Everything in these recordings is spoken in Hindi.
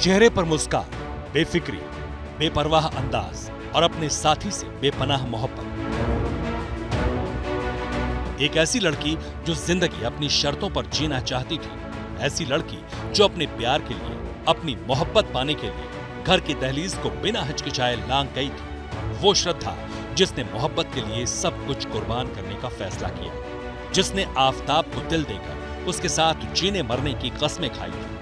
चेहरे पर मुस्कान, बेफिक्री, बेपरवाह अंदाज और अपने साथी से बेपनाह मोहब्बत। एक ऐसी लड़की जो जिंदगी अपनी शर्तों पर जीना चाहती थी, ऐसी लड़की जो अपने प्यार के लिए, अपनी मोहब्बत पाने के लिए घर की दहलीज को बिना हिचकिचाए लांघ गई थी। वो श्रद्धा जिसने मोहब्बत के लिए सब कुछ कुर्बान करने का फैसला किया, जिसने आफताब को दिल देकर उसके साथ जीने मरने की कस्में खाई थी।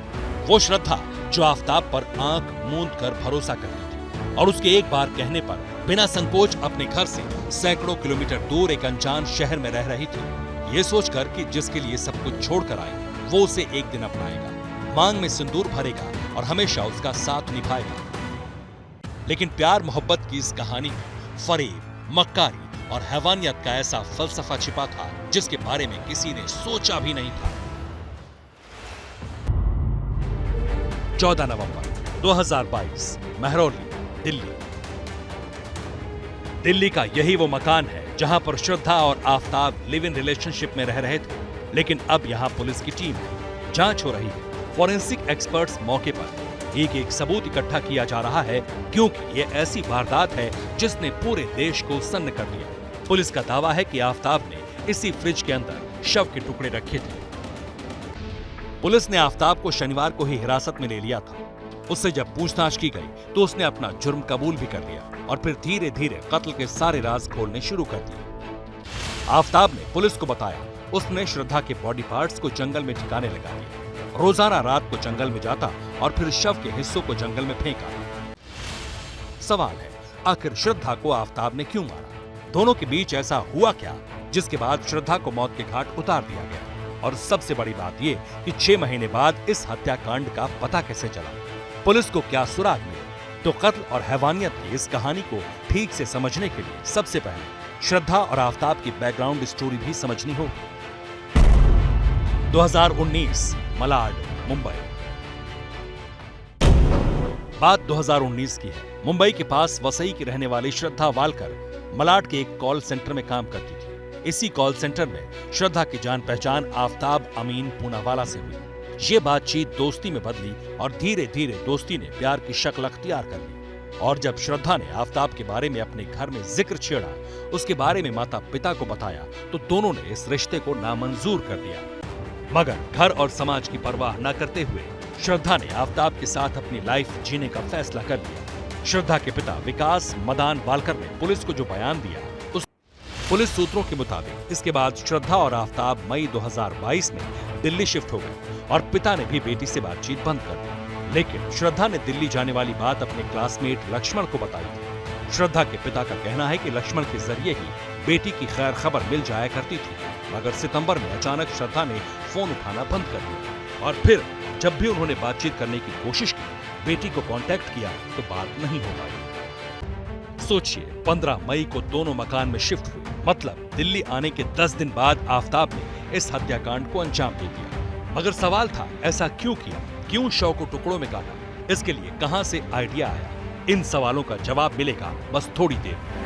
वो श्रद्धा जो आफताब पर आंख मूंद कर भरोसा करती थी और उसके एक बार कहने पर बिना संकोच अपने घर से सैकड़ों किलोमीटर दूर एक अनजान शहर में रह रही थी, ये सोचकर कि जिसके लिए सब कुछ छोड़कर आई वो उसे एक दिन अपनाएगा, मांग में सिंदूर भरेगा और हमेशा उसका साथ निभाएगा। लेकिन प्यार मोहब्बत की इस कहानी में फरेब, मक्कारी और हैवानियत का ऐसा फलसफा छिपा था जिसके बारे में किसी ने सोचा भी नहीं था। 14 नवंबर 2022, महरौली, दिल्ली। दिल्ली का यही वो मकान है जहां पर श्रद्धा और आफताब लिव इन रिलेशनशिप में रह रहे थे। लेकिन अब यहां पुलिस की टीम है, जांच हो रही है। फॉरेंसिक एक्सपर्ट्स मौके पर एक एक सबूत इकट्ठा किया जा रहा है, क्योंकि ये ऐसी वारदात है जिसने पूरे देश को सन्न कर दिया। पुलिस का दावा है कि आफताब ने इसी फ्रिज के अंदर शव के टुकड़े रखे थे। पुलिस ने आफताब को शनिवार को ही हिरासत में ले लिया था। उससे जब पूछताछ की गई तो उसने अपना जुर्म कबूल भी कर लिया और फिर धीरे धीरे कत्ल के सारे राज खोलने शुरू कर दिए। आफताब ने पुलिस को बताया उसने श्रद्धा के बॉडी पार्ट्स को जंगल में ठिकाने लगा दिया, रोजाना रात को जंगल में जाता और फिर शव के हिस्सों को जंगल में फेंका। सवाल है, आखिर श्रद्धा को आफताब ने क्यों मारा? दोनों के बीच ऐसा हुआ क्या जिसके बाद श्रद्धा को मौत के घाट उतार दिया गया? और सबसे बड़ी बात यह कि 6 महीने बाद इस हत्याकांड का पता कैसे चला? पुलिस को क्या सुराग मिले? तो कत्ल और हैवानियत की इस कहानी को ठीक से समझने के लिए सबसे पहले श्रद्धा और आफताब की बैकग्राउंड स्टोरी भी समझनी होगी। 2019, मलाड, मुंबई। बात 2019 की है। मुंबई के पास वसई की रहने वाली श्रद्धा वालकर मलाड के एक कॉल सेंटर में काम करती थी। इसी कॉल सेंटर में श्रद्धा की जान पहचान आफताब अमीन पूनावाला से हुई। ये बातचीत दोस्ती में बदली और धीरे धीरे दोस्ती ने प्यार की शक्ल अख्तियार कर ली। और जब श्रद्धा ने आफताब के बारे में अपने घर में जिक्र छेड़ा, उसके बारे में माता पिता को बताया, तो दोनों ने इस रिश्ते को नामंजूर कर दिया। मगर घर और समाज की परवाह न करते हुए श्रद्धा ने आफताब के साथ अपनी लाइफ जीने का फैसला कर लिया। श्रद्धा के पिता विकास मदान वालकर ने पुलिस को जो बयान दिया, पुलिस सूत्रों के मुताबिक इसके बाद श्रद्धा और आफताब मई 2022 में दिल्ली शिफ्ट हो गए और पिता ने भी बेटी से बातचीत बंद कर दी। लेकिन श्रद्धा ने दिल्ली जाने वाली बात अपने क्लासमेट लक्ष्मण को बताई थी। श्रद्धा के पिता का कहना है कि लक्ष्मण के जरिए ही बेटी की खैर खबर मिल जाया करती थी, मगर सितंबर में अचानक श्रद्धा ने फोन उठाना बंद कर दिया और फिर जब भी उन्होंने बातचीत करने की कोशिश की, बेटी को कांटेक्ट किया तो बात नहीं हो पाई। सोचिए, 15 मई को दोनों मकान में शिफ्ट हुए, मतलब दिल्ली आने के 10 दिन बाद आफताब ने इस हत्याकांड को अंजाम दे दिया। मगर सवाल था, ऐसा क्यों किया? क्यों शव को टुकड़ों में काटा? इसके लिए कहां से आइडिया आया? इन सवालों का जवाब मिलेगा बस थोड़ी देर में।